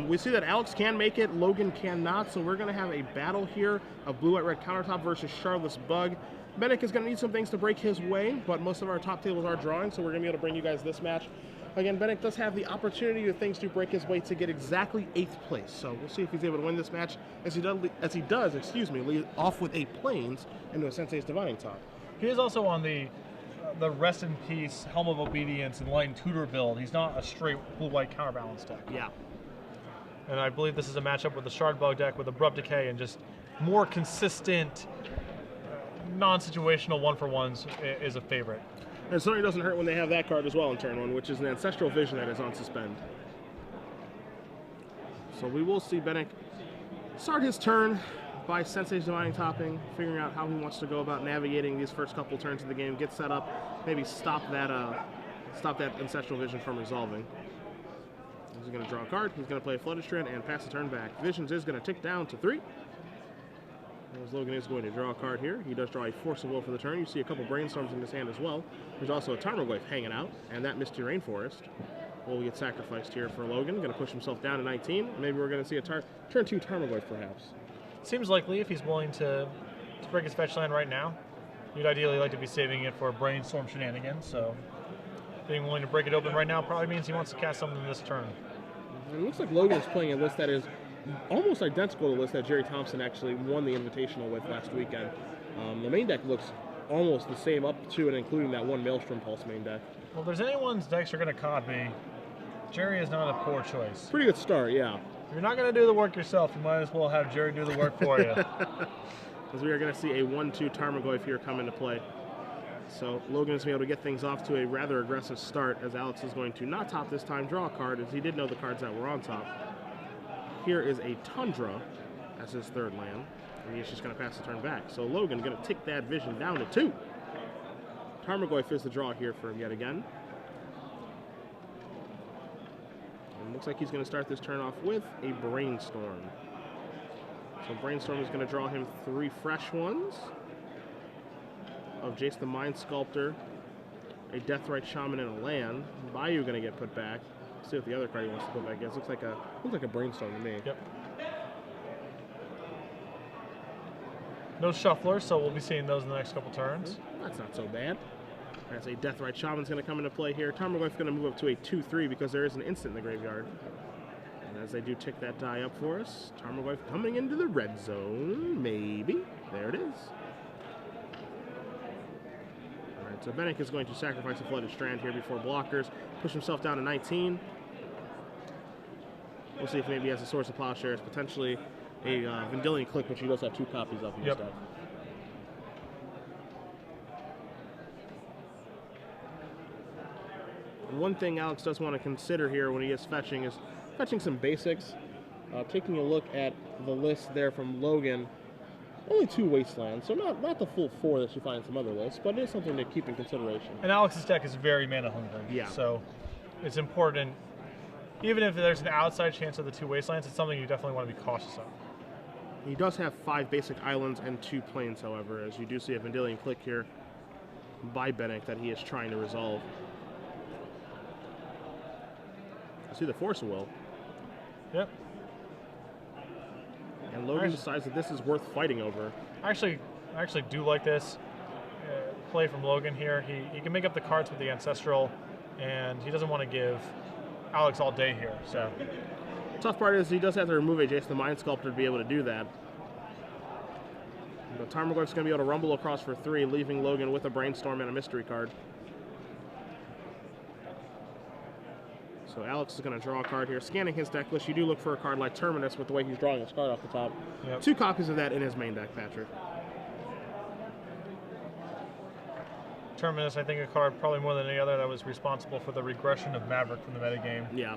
We see that Alex can make it, Logan cannot, so we're going to have a battle here of blue-white-red countertop versus Charlotte's Bug. Bennick is going to need some things to break his way, but most of our top tables are drawing, so we're going to be able to bring you guys this match. Again, Bennick does have the opportunity of things to break his way to get exactly 8th place, so we'll see if he's able to win this match as he does, lead off with a Plains into a Sensei's Divining Top. He is also on the Rest in Peace, Helm of Obedience, and Enlightened Tutor build. He's not a straight blue-white counterbalance deck. Yeah. And I believe this is a matchup with the Shard Bug deck with Abrupt Decay and just more consistent, non-situational one-for-ones is a favorite. And it certainly doesn't hurt when they have that card as well in turn 1, which is an Ancestral Vision that is on suspend. So we will see Bennick start his turn by Sensei's Divining Topping, figuring out how he wants to go about navigating these first couple turns of the game, get set up, maybe stop that Ancestral Vision from resolving. He's going to draw a card, he's going to play a Flooded Strand and pass the turn back. Visions is going to tick down to 3. As Logan is going to draw a card here. He does draw a Force of Will for the turn. You see a couple Brainstorms in his hand as well. There's also a Tarmogoyf hanging out, and that Misty Rainforest will get sacrificed here for Logan. Going to push himself down to 19. Maybe we're going to see a turn 2 Tarmogoyf perhaps. Seems likely if he's willing to break his fetch land right now. You'd ideally like to be saving it for Brainstorm shenanigans, so being willing to break it open right now probably means he wants to cast something this turn. It looks like Logan is playing a list that is almost identical to the list that Jerry Thompson actually won the Invitational with last weekend. The main deck looks almost the same up to and including that one Maelstrom Pulse main deck. Well, if there's anyone's decks are going to cod me, Jerry is not a poor choice. Pretty good start, yeah. If you're not going to do the work yourself, you might as well have Jerry do the work for you. As we are going to see a 1-2 Tarmogoyf here come into play. So Logan is going to be able to get things off to a rather aggressive start, as Alex is going to not top this time, draw a card, as he did know the cards that were on top. Here is a Tundra as his 3rd land, and he's just going to pass the turn back. So Logan going to tick that Vision down to 2. Tarmogoyf is the draw here for him yet again. And looks like he's going to start this turn off with a Brainstorm. So Brainstorm is going to draw him 3 fresh ones of Jace the Mind Sculptor, a Deathrite Shaman, and a land. Bayou going to get put back. Let's see what the other card he wants to put back is. Looks like a Brainstorm to me. Yep. No Shuffler, so we'll be seeing those in the next couple turns. That's not so bad. As a Deathrite Shaman's going to come into play here. Tarmogoyf's going to move up to a 2-3 because there is an instant in the graveyard. And as they do tick that die up for us, Tarmogoyf coming into the red zone. Maybe. There it is. So Bennick is going to sacrifice a Flooded Strand here before blockers, push himself down to 19. We'll see if maybe he has a Source of Plowshares, potentially a Vendilion Clique, which he does have 2 copies of in his deck. One thing Alex does want to consider here when he is fetching some basics. Taking a look at the list there from Logan, only 2 Wastelands, so not the full 4 that you find in some other lists, but it is something to keep in consideration. And Alex's deck is very mana hungry, yeah. So it's important. Even if there's an outside chance of the 2 Wastelands, it's something you definitely want to be cautious of. He does have 5 basic islands and 2 plains, however, as you do see a Vendilion Clique here by Bennick that he is trying to resolve. You see the Force of Will. Yep. And Logan decides that this is worth fighting over. I actually do like this play from Logan here. He can make up the cards with the Ancestral, and he doesn't want to give Alex all day here. So tough part is he does have to remove a Jace the Mind Sculptor to be able to do that. But Tarmogoyf's going to be able to rumble across for 3, leaving Logan with a Brainstorm and a Mystery card. So Alex is going to draw a card here. Scanning his deck list, you do look for a card like Terminus with the way he's drawing his card off the top. Yep. 2 copies of that in his main deck, Patrick. Terminus, I think, a card probably more than any other that was responsible for the regression of Maverick from the metagame. Yeah.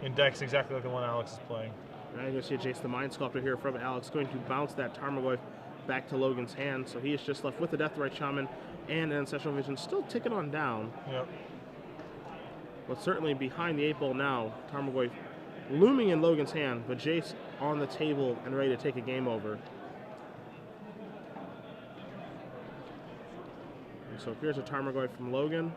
In decks exactly like the one Alex is playing. Now you're going to see a Jace the Mind Sculptor here from Alex, going to bounce that Tarmogoyf back to Logan's hand. So he is just left with the Deathrite Shaman and an Ancestral Vision, still ticking on down. Yep. But certainly behind the 8 ball now, Tarmogoyf looming in Logan's hand, but Jace on the table and ready to take a game over. And so here's a Tarmogoyf from Logan.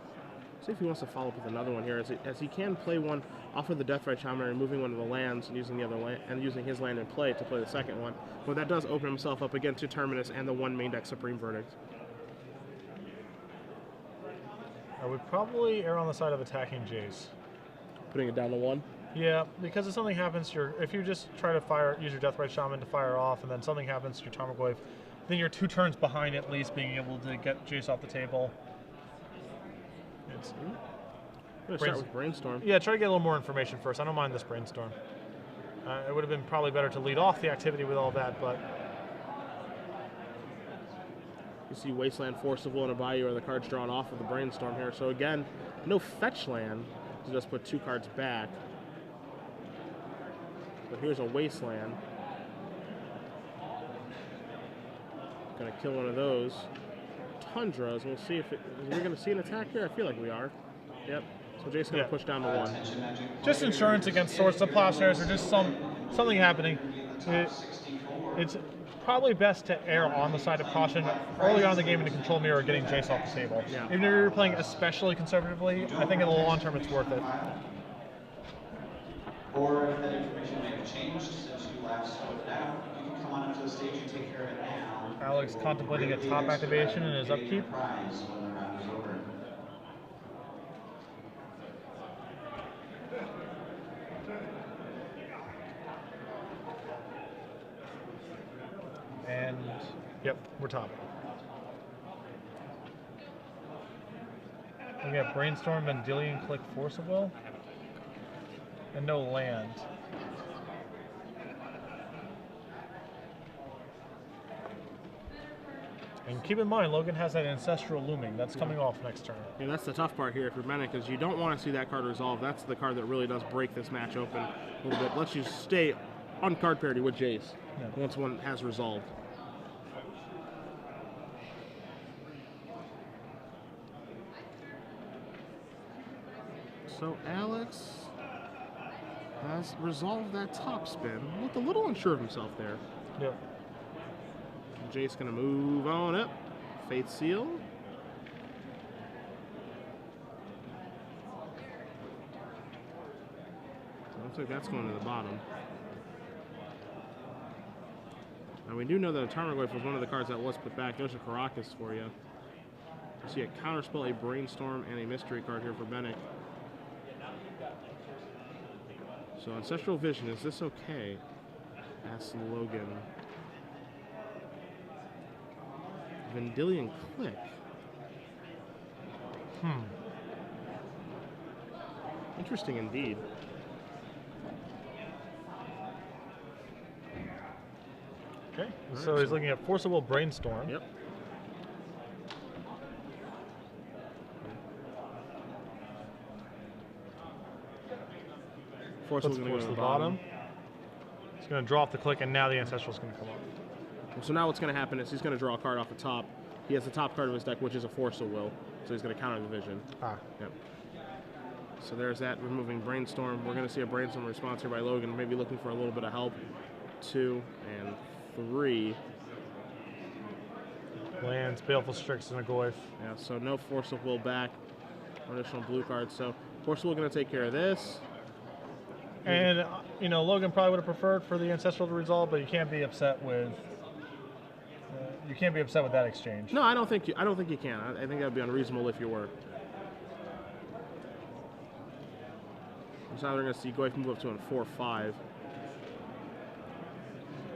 See if he wants to follow up with another one here, as he can play one off of the Deathrite Shaman, removing one of the lands and using the other land and using his land in play to play the second one. But that does open himself up again to Terminus and the one main deck Supreme Verdict. I would probably err on the side of attacking Jace. Putting it down to 1. Yeah, because if something happens, if you just try to use your Deathrite Shaman to fire off, and then something happens to your Tarmogoyf, then you're 2 turns behind at least being able to get Jace off the table. I'm going to start with Brainstorm. Yeah, try to get a little more information first. I don't mind this Brainstorm. It would have been probably better to lead off the activity with all that, but... You see Wasteland, Forcible, and a Bayou are the cards drawn off of the Brainstorm here. So again, no fetch land to just put 2 cards back. But here's a Wasteland. Gonna kill one of those. Tundras, and we'll see if we're gonna see an attack here. I feel like we are. Yep. So Jace's gonna push down to 1. Just insurance against Swords to Plowshares, or just something happening. It's probably best to err on the side of caution early on in the game in the control mirror, getting Jace off the table. Yeah. Even if you're playing especially conservatively, I think in the long term it's worth it. Or if that information may have changed since you last spoke out, you can come on up to the stage and take care of it now. Alex contemplating a top activation in his upkeep. Prize when the round is over. And, yep, we're top. We got Brainstorm, Vendilion, Click, Force of Will, and no land. And keep in mind, Logan has that Ancestral Looming. That's coming off next turn. Yeah, that's the tough part here for Bennett, because you don't want to see that card resolve. That's the card that really does break this match open a little bit. Lets you stay on card parity with Jace once one has resolved. So Alex has resolved that top spin. Looked a little unsure of himself there. Yep. Jace gonna move on up. Faith Seal. Looks like that's going to the bottom. Now we do know that a Tarmogoyf was one of the cards that was put back. There's a Karakas for you. You see a Counterspell, a Brainstorm, and a Mystery card here for Bennett. So Ancestral Vision, is this okay? Asks Logan. Vendilion Click. Interesting indeed. Okay, so he's looking at Forcible Brainstorm. Yep. Forcible's going to go to the bottom. He's going to draw off the click, and now the Ancestral's going to come up. So now what's going to happen is he's going to draw a card off the top. He has the top card of his deck, which is a Force of Will. So he's going to counter the vision. Yep. So there's that, removing Brainstorm. We're going to see a Brainstorm response here by Logan, maybe looking for a little bit of help. 2 and 3. Lands, Baleful Strix, and a Goyf. Yeah, so no Force of Will back. Additional blue cards. So Force of Will going to take care of this. And, you know, Logan probably would have preferred for the Ancestral to resolve, but you can't be upset with... that exchange. No, I don't think you can. I think that would be unreasonable if you were. So now we're going to see Goyf move up to a 4-5. I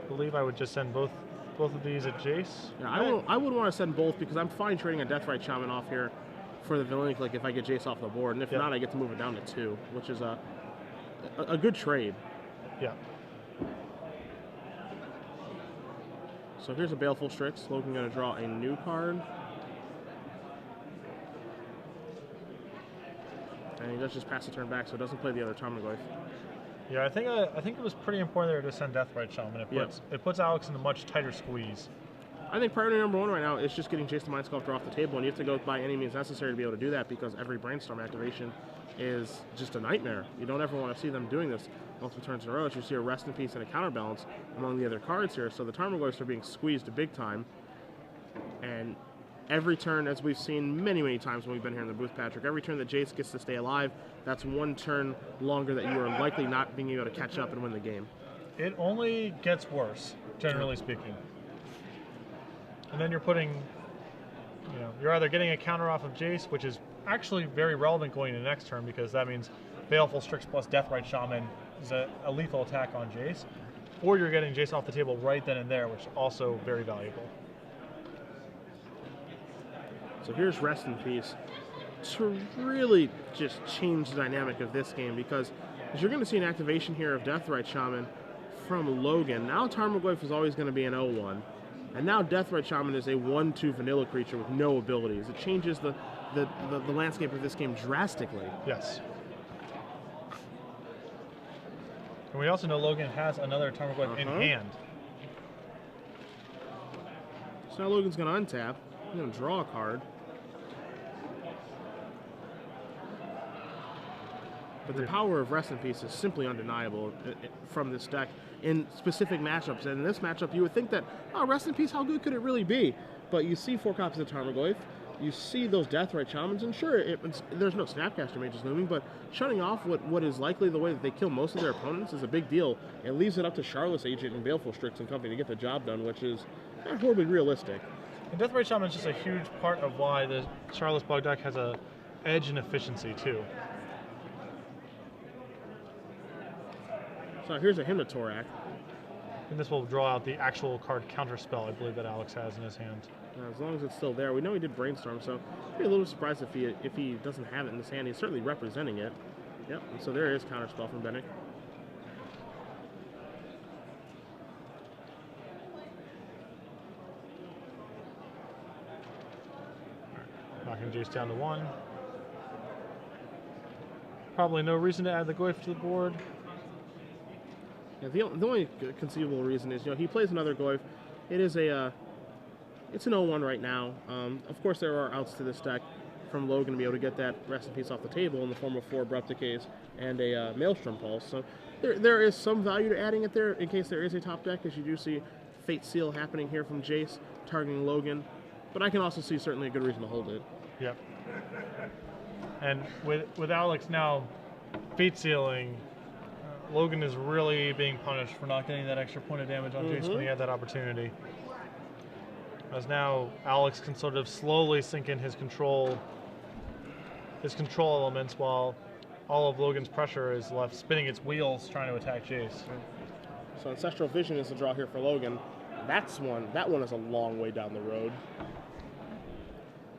believe I would just send both of these at Jace. Yeah, I would want to send both because I'm fine trading a Deathrite Shaman off here for the Villain Click if I get Jace off the board, and if not, I get to move it down to 2, which is a good trade. Yeah. So here's a Baleful Strix. Logan going to draw a new card. And he does just pass the turn back, so it doesn't play the other Tarmogoyf. Yeah, I think it was pretty important there to send Deathrite Shaman. It puts Alex in a much tighter squeeze. I think priority number 1 right now is just getting Jace the Mind Sculptor off the table, and you have to go by any means necessary to be able to do that because every Brainstorm activation is just a nightmare. You don't ever want to see them doing this multiple turns in a row. As you see a Rest in Peace and a Counterbalance among the other cards here, so the Tarmogoyfs are being squeezed big time. And every turn, as we've seen many, many times when we've been here in the booth, Patrick, every turn that Jace gets to stay alive, that's one turn longer that you are likely not being able to catch up and win the game. It only gets worse, generally speaking. And then you're putting, you're either getting a counter off of Jace, which is actually very relevant going into next turn because that means Baleful Strix plus Deathrite Shaman is a lethal attack on Jace, or you're getting Jace off the table right then and there, which is also very valuable. So here's Rest in Peace to really just change the dynamic of this game because you're going to see an activation here of Deathrite Shaman from Logan. Now Tarmogoyf is always going to be an 0-1, and now Deathrite Shaman is a 1-2 vanilla creature with no abilities. It changes the landscape of this game drastically. Yes. And we also know Logan has another Tarmogoyf in hand. So now Logan's going to untap. He's going to draw a card. But the power of Rest in Peace is simply undeniable from this deck in specific matchups. And in this matchup, you would think that, oh, Rest in Peace, how good could it really be? But you see 4 copies of Tarmogoyf, you see those Deathrite Shamans, and sure, there's no Snapcaster Mages looming, but shutting off what is likely the way that they kill most of their opponents is a big deal. It leaves it up to Charlotte's Agent and Baleful Strix and company to get the job done, which is not horribly realistic. And Deathrite Shaman is just a huge part of why the Charlotte's Bug deck has a edge in efficiency, too. So here's a Hymnothorax. And this will draw out the actual card counter spell, I believe, that Alex has in his hand. As long as it's still there. We know he did Brainstorm, so I'd be a little surprised if he doesn't have it in his hand. He's certainly representing it. Yep, and so there is counter spell from Bennick. Knocking Jace down to 1. Probably no reason to add the Goyf to the board. Yeah, the only conceivable reason is, he plays another Goyf. It is it's an 0-1 right now. Of course, there are outs to this deck from Logan to be able to get that Rest in Peace off the table in the form of 4 Abrupt Decays and a Maelstrom Pulse. So there is some value to adding it there in case there is a top deck, as you do see Fate Seal happening here from Jace, targeting Logan. But I can also see certainly a good reason to hold it. Yep. And with Alex now Fate Sealing, Logan is really being punished for not getting that extra point of damage on Jace when he had that opportunity. As now Alex can sort of slowly sink in his control elements while all of Logan's pressure is left spinning its wheels trying to attack Jace. So Ancestral Vision is the draw here for Logan. That one is a long way down the road.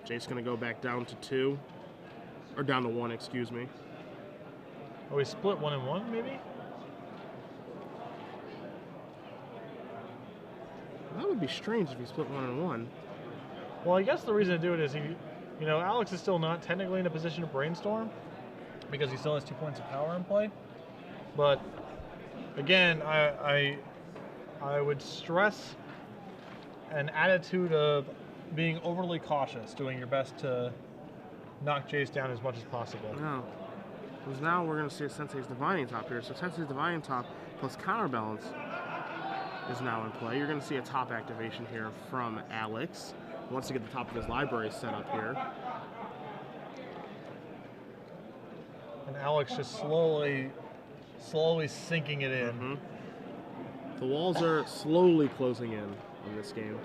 Jace's going to go back down to 2. Or down to 1, excuse me. Oh, we split 1 and 1, maybe? That would be strange if he split 1 and 1. Well, I guess the reason to do it is Alex is still not technically in a position to brainstorm because he still has 2 points of power in play. But again, I would stress an attitude of being overly cautious, doing your best to knock Jace down as much as possible. No. Because now we're going to see a Sensei's Divining Top here. So Sensei's Divining Top plus Counterbalance is now in play. You're going to see a top activation here from Alex. He wants to get the top of his library set up here. And Alex just slowly sinking it in. The walls are slowly closing in this game.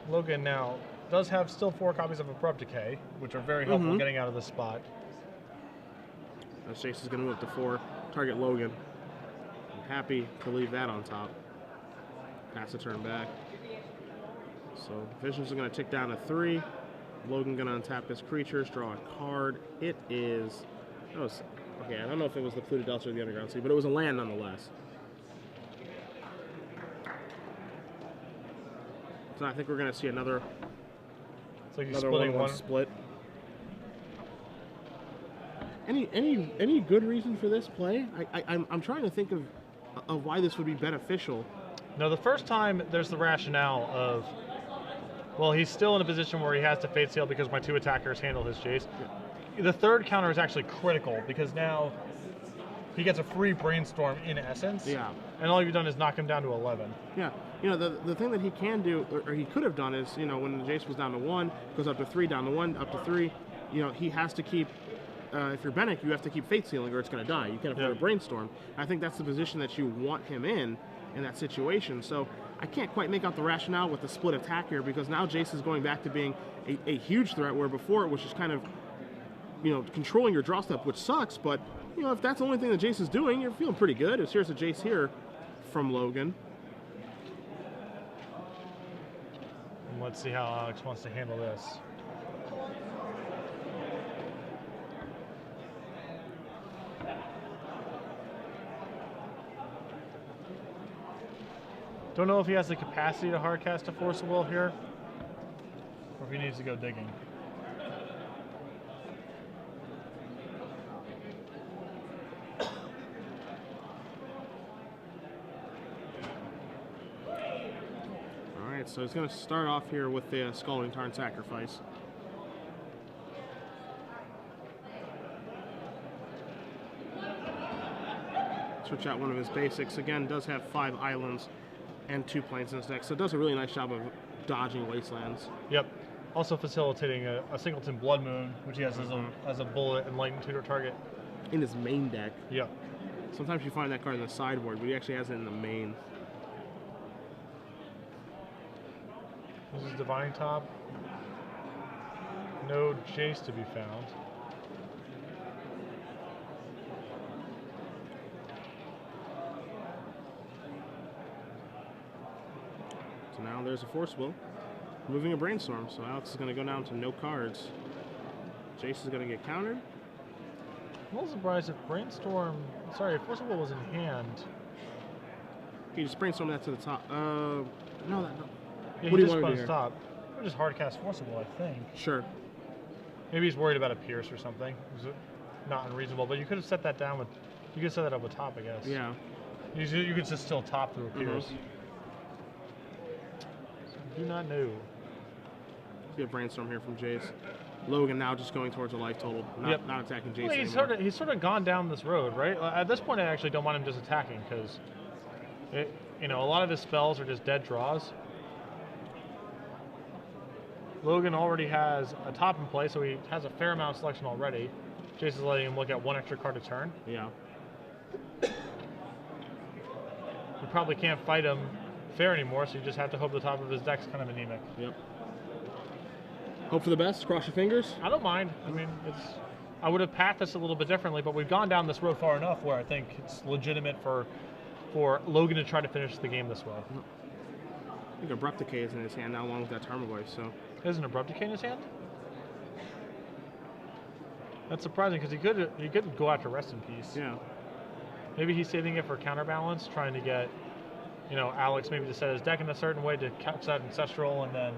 Logan now does have still 4 copies of Abrupt Decay, which are very helpful getting out of this spot. Now Jace is going to move up to 4, target Logan. I'm happy to leave that on top. Pass the turn back. So Visions are going to tick down to 3. Logan going to untap his creatures, draw a card. It is... okay, I don't know if it was the Polluted Delta or the Underground Sea, but it was a land nonetheless. So I think we're going to see another... It's like he's another splitting 1-1 split. Any good reason for this play? I'm trying to think of why this would be beneficial. No, the first time there's the rationale of, well, he's still in a position where he has to Fate Seal because my 2 attackers handle his Jace. Yeah. The third counter is actually critical because now he gets a free brainstorm in essence. Yeah. And all you've done is knock him down to 11. Yeah, the thing that he can do, or he could have done, is when Jace was down to 1, goes up to 3, down to 1, up to 3. He has to keep. If you're Bennett, you have to keep Faith Sealing, or it's going to die. You can't afford a brainstorm. I think that's the position that you want him in that situation. So I can't quite make out the rationale with the split attack here, because now Jace is going back to being a huge threat, where before it was just kind of controlling your draw step, which sucks. But if that's the only thing that Jace is doing, you're feeling pretty good. Here's a Jace here from Logan. And let's see how Alex wants to handle this. Don't know if he has the capacity to hardcast a Force of Will here, or if he needs to go digging. All right, so he's going to start off here with the Scalding Tarn Sacrifice. Switch out one of his basics. Again, does have 5 islands and 2 planes in his deck, so it does a really nice job of dodging wastelands. Yep. Also facilitating a Singleton Blood Moon, which he has as a bullet and lightning tutor target. In his main deck. Yep. Sometimes you find that card in the sideboard, but he actually has it in the main. This is Divine Top. No Jace to be found. So now there's a Force Will. Moving a Brainstorm, so Alex is going to go down to no cards. Jace is going to get countered. I'm a little surprised if Brainstorm... Sorry, if Force of Will was in hand. He just Brainstorm that to the top. No, no. Yeah, What do he you just want to do put here? stop. Or just hardcast Force of Will, I think. Sure. Maybe he's worried about a Pierce or something. Is it not unreasonable? But you could have set that down with... You could set that up with top, I guess. Yeah. You could just still top through a Pierce. Do not know. Get a Brainstorm here from Jace. Logan now just going towards a life total, not attacking Jace Well, anymore. he's sort of gone down this road, right? At this point, I actually don't want him just attacking because, a lot of his spells are just dead draws. Logan already has a top in play, so he has a fair amount of selection already. Jace is letting him look at 1 extra card a turn. Yeah. You probably can't fight him fair anymore, so you just have to hope the top of his deck's kind of anemic. Yep. Hope for the best. Cross your fingers. I don't mind. I mean, I would have packed this a little bit differently, but we've gone down this road far enough where I think it's legitimate for Logan to try to finish the game this way. I think Abrupt Decay is in his hand now, along with that Tarmogoyf, so... Isn't Abrupt Decay in his hand? That's surprising because he could go after Rest in Peace. Yeah. Maybe he's saving it for counterbalance, trying to get, Alex maybe to set his deck in a certain way to catch that Ancestral, and then,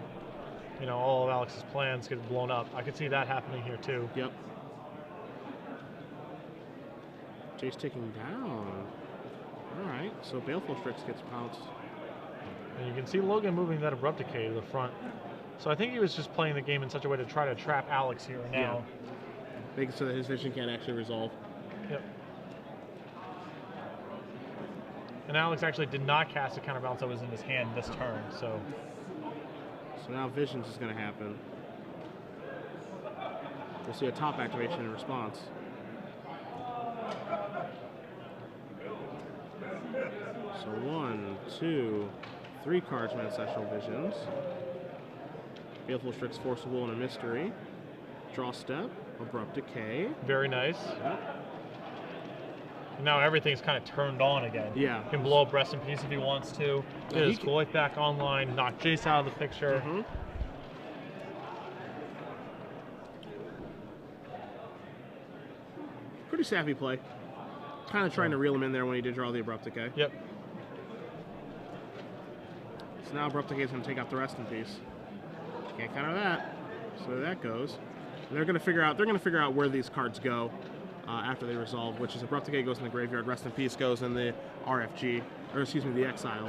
all of Alex's plans get blown up. I could see that happening here too. Yep. Jace taking down. All right, so Baleful Strix gets pounced. And you can see Logan moving that Abrupt Decay to the front. So I think he was just playing the game in such a way to try to trap Alex here and now. Yeah. Make it so that his vision can't actually resolve. Yep. And Alex actually did not cast a counterbalance that was in his hand this turn, so... So now Vision's is going to happen. We'll see a top activation in response. So 1, 2, 3 cards from Ancestral Visions. Baleful Strix, Force of Will, and a Mystery. Draw Step, Abrupt Decay. Very nice. Yep. Now everything's kind of turned on again. Yeah. He can blow up Rest in Peace if he wants to. Yeah, Get he his can- Goyf back online, knock Jace out of the picture. Pretty savvy play. Kind of trying to reel him in there when he did draw the Abrupt Decay. Yep. So now Abrupt Decay is going to take out the Rest in Peace. Can't counter that. So there that goes. And they're going to figure out where these cards go after they resolve, which is Abrupt Decay goes in the graveyard, Rest in Peace goes in the RFG, or excuse me, the Exile.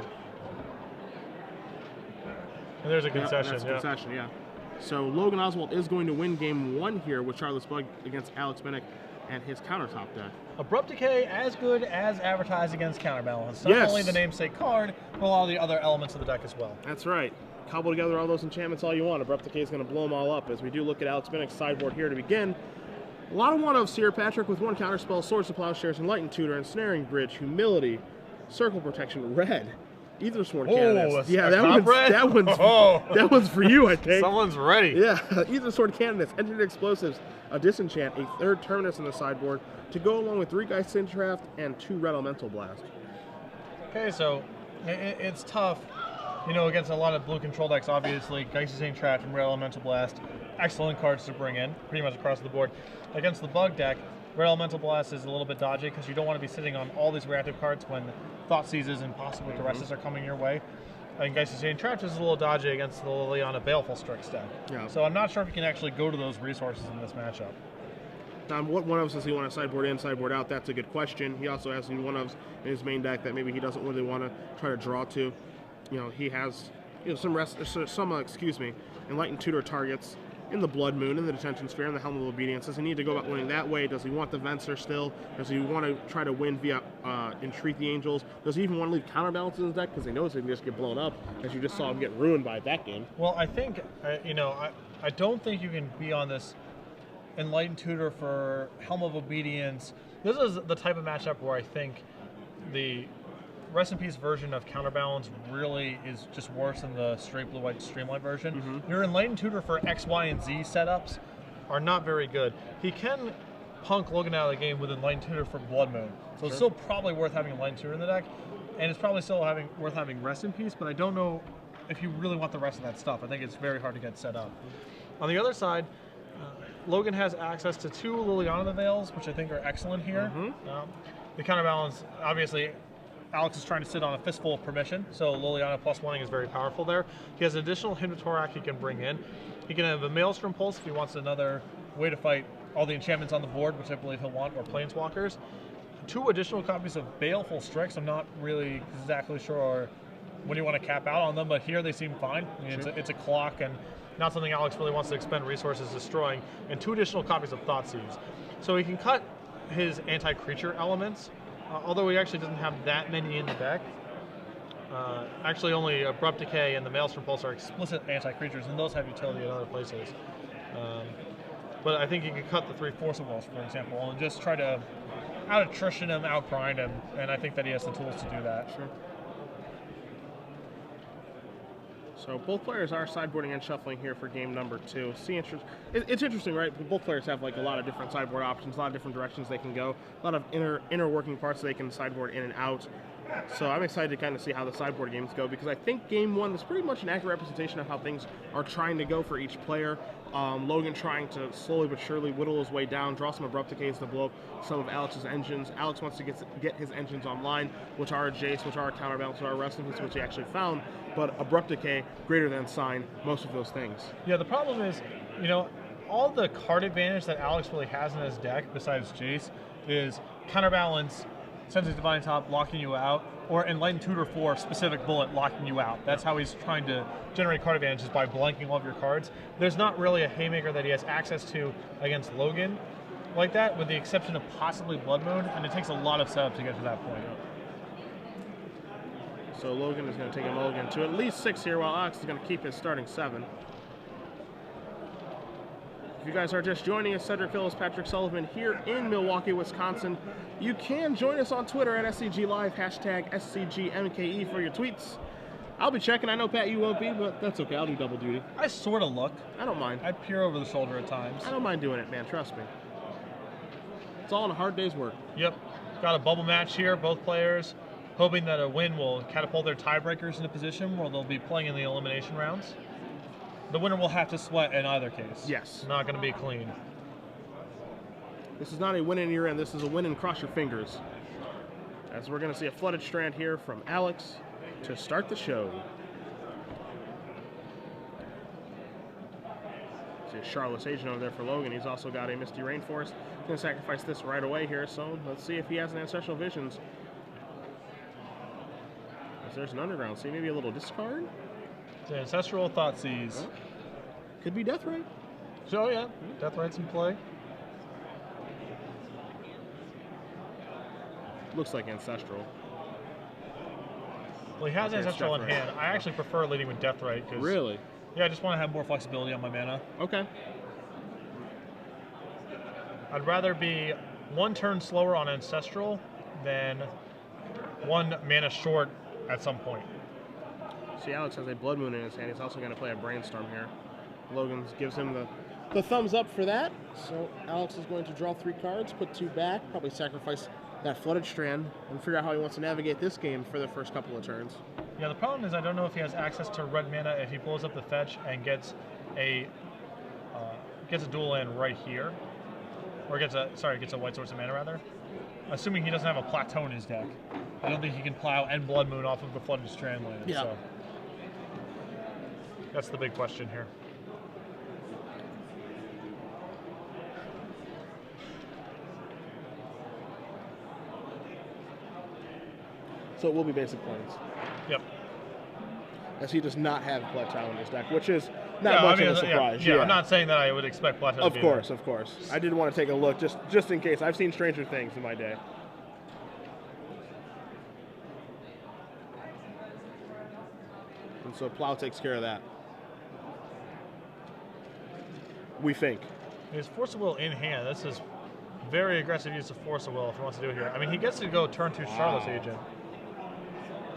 And there's a concession. That's a Yeah. concession, yeah. So Logan Oswald is going to win game 1 here with Charlotte's Bug against Alex Bennett and his countertop deck. Abrupt Decay, as good as advertised against Counterbalance. Not Yes. only the namesake card, but a lot of the other elements of the deck as well. That's right. Cobble together all those enchantments all you want. Abrupt Decay is going to blow them all up. As we do look at Alex Bennick's sideboard here to begin. A lot of one-ofs here, Patrick, with one counterspell, Swords to Plowshares, Enlightened Tutor, Ensnaring Bridge, Humility, Circle Protection, Red, Either Sworn Candidates. Yeah, that one's for you, I think. Someone's ready. Yeah, Either Sword Candidates, Engineered Explosives, a Disenchant, a third Terminus in the sideboard to go along with 3 Geist Sindraft and 2 Red Elemental Blast. Okay, so it's tough, you know, against a lot of blue control decks, obviously. Geist Sindraft and Red Elemental Blast, excellent cards to bring in, pretty much across the board. Against the Bug deck, Red Elemental Blast is a little bit dodgy because you don't want to be sitting on all these reactive cards when Thoughtseizes and possibly Caresses are coming your way. And Geist Trapped is a little dodgy against the Liliana Baleful Strix deck. Yeah. So I'm not sure if you can actually go to those resources in this matchup. What one-ofs does he want to sideboard in, sideboard out? That's a good question. He also has one-ofs in his main deck that maybe he doesn't really want to try to draw to. You know, he has some Enlightened Tutor targets in the Blood Moon, in the Detention Sphere, in the Helm of Obedience. Does he need to go about winning that way? Does he want the Venser still? Does he want to try to win via Entreat the Angels? Does he even want to leave counterbalance in his deck because he knows he can just get blown up, as you just saw him get ruined by that game? Well, I think, I don't think you can be on this Enlightened Tutor for Helm of Obedience. This is the type of matchup where I think the Rest in Peace version of Counterbalance really is just worse than the straight blue-white Streamlight version. Your Enlightened Tutor for X, Y, and Z setups are not very good. He can punk Logan out of the game with Enlightened Tutor for Blood Moon. So it's still probably worth having Enlightened Tutor in the deck, and it's probably still worth having Rest in Peace, but I don't know if you really want the rest of that stuff. I think it's very hard to get set up. On the other side, Logan has access to 2 Liliana Veils, which I think are excellent here. The Counterbalance, obviously, Alex is trying to sit on a fistful of permission, so Liliana +1 is very powerful there. He has an additional Hymn to Torak he can bring in. He can have a Maelstrom Pulse if he wants another way to fight all the enchantments on the board, which I believe he'll want, or Planeswalkers. 2 additional copies of Baleful Strix. I'm not really exactly sure when you want to cap out on them, but here they seem fine. I mean, it's a clock and not something Alex really wants to expend resources destroying, and 2 additional copies of Thoughtseize. So he can cut his anti-creature elements, although he actually doesn't have that many in the deck. Actually, only Abrupt Decay and the Maelstrom Pulse are explicit anti-creatures, and those have utility in other places. But I think he could cut the 3 Forcibles, for example, and just try to out-attrition him, out-grind him, and I think that he has the tools to do that. Sure. So both players are sideboarding and shuffling here for game number 2. It's interesting, right? Both players have like a lot of different sideboard options, a lot of different directions they can go, a lot of inner working parts they can sideboard in and out. So I'm excited to kind of see how the sideboard games go, because I think game 1 is pretty much an accurate representation of how things are trying to go for each player. Logan trying to slowly but surely whittle his way down, draw some Abrupt Decays to blow up some of Alex's engines. Alex wants to get his engines online, which are Jace, which are Counterbalance, which are Rest in Peace, which he actually found, but Abrupt Decay, greater than sign, most of those things. Yeah, the problem is, all the card advantage that Alex really has in his deck, besides Jace, is Counterbalance, Sensei's Divine Top locking you out, or Enlightened Tutor for specific bullet locking you out. That's how he's trying to generate card advantages, by blanking all of your cards. There's not really a Haymaker that he has access to against Logan like that, with the exception of possibly Blood Moon, and it takes a lot of setup to get to that point. So Logan is going to take a mulligan to at least 6 here, while Alex is going to keep his starting 7. If you guys are just joining us, Cedric Phillips, Patrick Sullivan here in Milwaukee, Wisconsin. You can join us on Twitter at SCG Live, hashtag SCGMKE for your tweets. I'll be checking. I know, Pat, you won't be, but that's okay. I'll do double duty. I sort of look. I don't mind. I peer over the shoulder at times. I don't mind doing it, man. Trust me. It's all in a hard day's work. Yep. Got a bubble match here, both players hoping that a win will catapult their tiebreakers into position where they'll be playing in the elimination rounds. The winner will have to sweat in either case. Yes. Not going to be clean. This is not a win in your end. This is a win and cross your fingers. As we're going to see a Flooded Strand here from Alex to start the show. See a Charlotte's Agent over there for Logan. He's also got a Misty Rainforest. He's going to sacrifice this right away here, so let's see if he has an Ancestral Visions. There's an Underground. See, maybe a little discard? The Ancestral Thoughtseize. Huh? Could be Deathrite. So, yeah, Deathrite's in play. Looks like Ancestral. Well, he has Okay, Ancestral in Death Ray. hand. I actually prefer leading with Death Ray. Really? Yeah, I just want to have more flexibility on my mana. Okay. I'd rather be 1 turn slower on Ancestral than 1 mana short at some point. See, Alex has a Blood Moon in his hand. He's also going to play a Brainstorm here. Logan gives him the thumbs up for that. So Alex is going to draw 3 cards, put 2 back, probably sacrifice that Flooded Strand, and figure out how he wants to navigate this game for the first couple of turns. Yeah, the problem is I don't know if he has access to red mana if he blows up the fetch and gets a dual land right here, or gets a white source of mana rather. Assuming he doesn't have a plateau in his deck, I don't think he can plow and Blood Moon off of the Flooded Strand land. Yeah. So that's the big question here. So it will be basic planes, Yep. as he does not have Plateau in his deck, which is not much of a surprise. Yeah, I'm not saying that I would expect plateau. Of to be course, of course. I did want to take a look just in case. I've seen stranger things in my day. And so Plow takes care of that. We think. His Force of Will in hand. This is very aggressive use of Force of Will if he wants to do it here. I mean, he gets to go turn 2 Charlotte's Agent.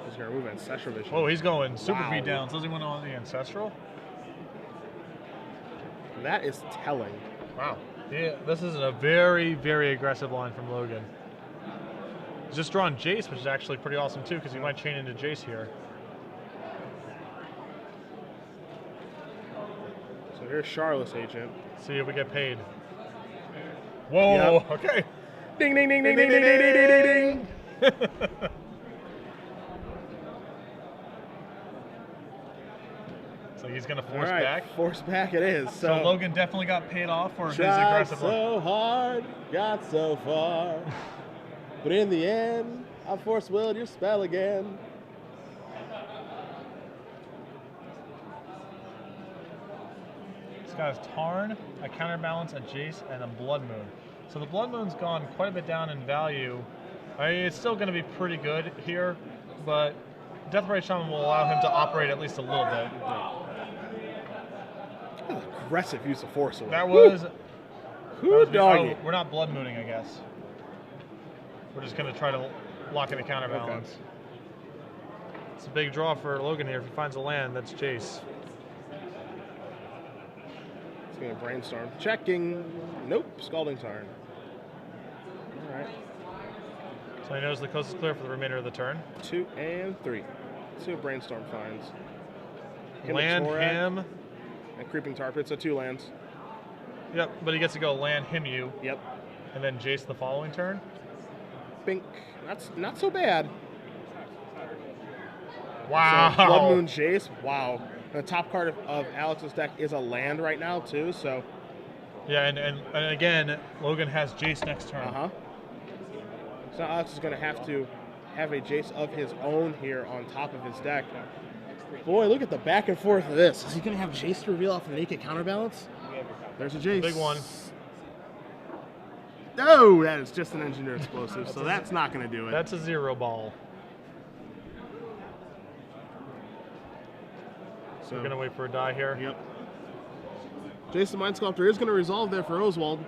He's going to remove Ancestral Vision. Oh, he's going super Wow. beat down. Does he want on the Ancestral? That is telling. Wow. Yeah, this is a very, very aggressive line from Logan. He's just drawn Jace, which is actually pretty awesome too, because he might chain into Jace here. So here's Charlotte's Agent. See if we get paid. Whoa, Yep. okay. Ding, ding, ding, ding, ding, ding, ding, ding, ding, ding. So he's going to All force right, back. force back it is. So Logan definitely got paid off for his Tried aggressive line. so hard, got so far, but in the end, I force willed your spell again. This guy has Tarn, a Counterbalance, a Jace, and a Blood Moon. So the Blood Moon's gone quite a bit down in value. I mean, it's still going to be pretty good here, but Deathray Shaman will allow him to operate at least a little bit. Aggressive use of force. That was... Who doggy? we're not Blood Mooning, I guess. We're just going to try to lock in a Counterbalance. Okay. It's a big draw for Logan here. If he finds a land, that's Jace. It's going to Brainstorm. Checking. Nope. Scalding Tarn. All right. So he knows the coast is clear for the remainder of the turn. 2 and 3. Let's see what Brainstorm finds. Land him. And Creeping Tar Pit, so 2 lands. Yep, but he gets to go land him you, Yep. and then Jace the following turn. Bink. That's not so bad. Wow. So Blood Moon Jace. Wow. The top card of Alex's deck is a land right now, too, so. Yeah, and again, Logan has Jace next turn. Uh-huh. So Alex is going to have a Jace of his own here on top of his deck. Boy, look at the back and forth of this. Is he going to have Jace to reveal off a naked Counterbalance? There's a Jace. Big one. No, that is just an Engineer Explosive, so that's not going to do it. That's a 0 ball. So We're going to wait for a die here. Yep. Jason Mind Sculptor is going to resolve there for Oswald.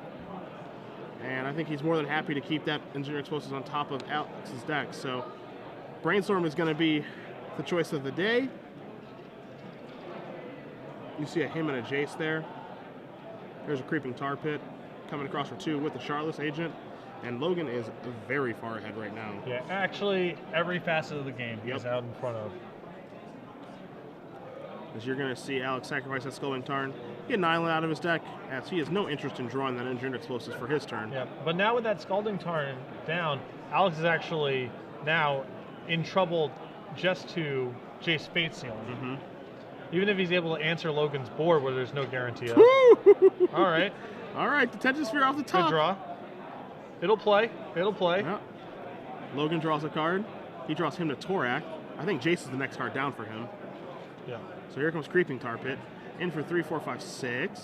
And I think he's more than happy to keep that Engineer Explosives on top of Alex's deck. So Brainstorm is going to be the choice of the day. You see him and a Jace there. There's a Creeping Tar Pit coming across for 2 with the Charlotte's Agent. And Logan is very far ahead right now. Yeah, actually, every facet of the game Yep. he's out in front of. As you're going to see Alex sacrifice that Scalding Tarn, get an island out of his deck, as he has no interest in drawing that Engineered Explosives for his turn. Yeah, but now with that Scalding Tarn down, Alex is actually now in trouble just to Jace Fate Sealing. Mm-hmm. Even if he's able to answer Logan's board where there's no guarantee of. All right. All right, Detention Sphere off the top. Good draw. It'll play. It'll play. Yeah. Logan draws a card. He draws him to Torak. I think Jace is the next card down for him. Yeah. So here comes Creeping Tar Pit. In for 3, 4, 5, 6.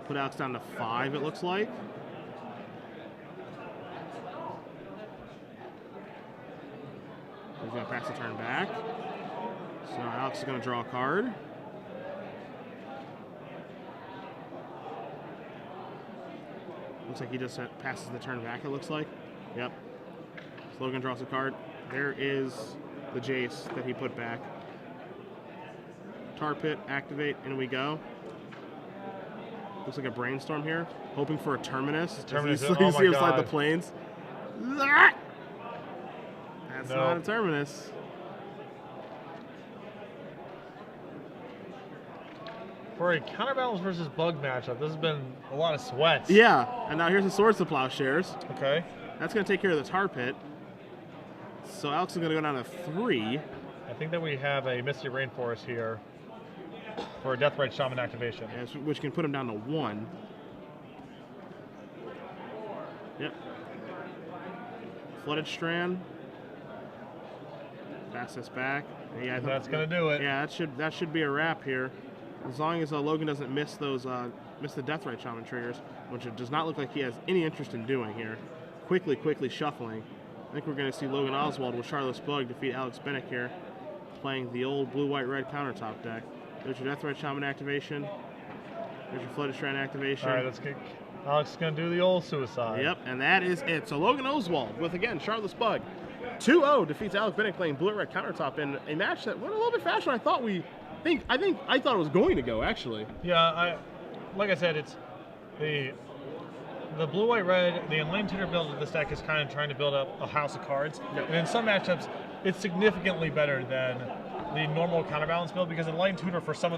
Put Alex down to 5, it looks like. going to pass the turn back. So Alex is going to draw a card. Looks like he just passes the turn back, it looks like. Yep. So Logan draws a card. There is the Jace that he put back. Tar Pit, activate, in we go. Looks like a brainstorm here. Hoping for a Terminus. Terminus, You oh see my him slide the God. planes. That's No. not a Terminus. For a counterbalance versus bug matchup, this has been a lot of sweats. Yeah, and now here's the Swords to Plowshares. Okay. That's going to take care of the Tar Pit. So Alex is going to go down to 3. I think that we have a Misty Rainforest here for a Deathrite Shaman activation. Which can put him down to 1. Yep. Flooded Strand. Pass this back. Yeah, I think That's going to do it. Yeah, that should be a wrap here. As long as Logan doesn't miss those miss the Deathrite Shaman triggers, which it does not look like he has any interest in doing here. Quickly shuffling. I think we're going to see Logan Oswald with Charlotte's Bug defeat Alex Bennick here, playing the old blue-white-red countertop deck. There's your Deathrite Shaman activation. There's your Flooded Strand activation. All right, let's get. Alex is going to do the old suicide. Yep, and that is it. So Logan Oswald with, again, Charlotte's Bug. 2-0 defeats Alex Bennick playing blue-red countertop in a match that went a little bit faster than I thought I thought it was going to go, actually. Yeah, like I said, it's the blue-white-red, the Enlane Tutor build of this deck is kind of trying to build up a house of cards. Yep. And in some matchups, it's significantly better than the normal counterbalance build because Enlane Tutor for some of